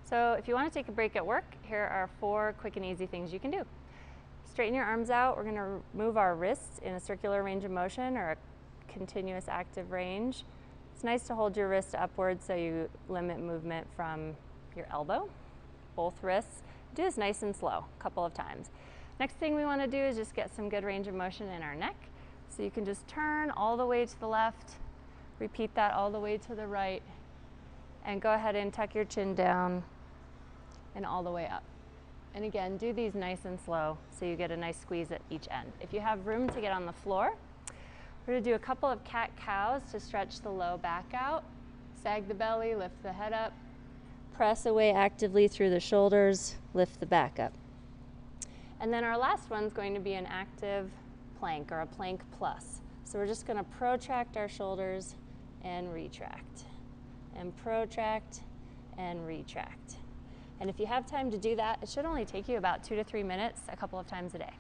So if you want to take a break at work, here are 4 quick and easy things you can do. Straighten your arms out. We're going to move our wrists in a circular range of motion or a continuous active range. It's nice to hold your wrist upwards so you limit movement from your elbow, both wrists. Do this nice and slow, a couple of times. Next thing we want to do is just get some good range of motion in our neck. So you can just turn all the way to the left, repeat that all the way to the right, and go ahead and tuck your chin down and all the way up. And again, do these nice and slow so you get a nice squeeze at each end. If you have room to get on the floor, we're going to do a couple of cat-cows to stretch the low back out. Sag the belly, lift the head up, press away actively through the shoulders, lift the back up. And then our last one's going to be an active plank or a plank plus. So we're just going to protract our shoulders and retract, and protract and retract. And if you have time to do that, it should only take you about 2 to 3 minutes a couple of times a day.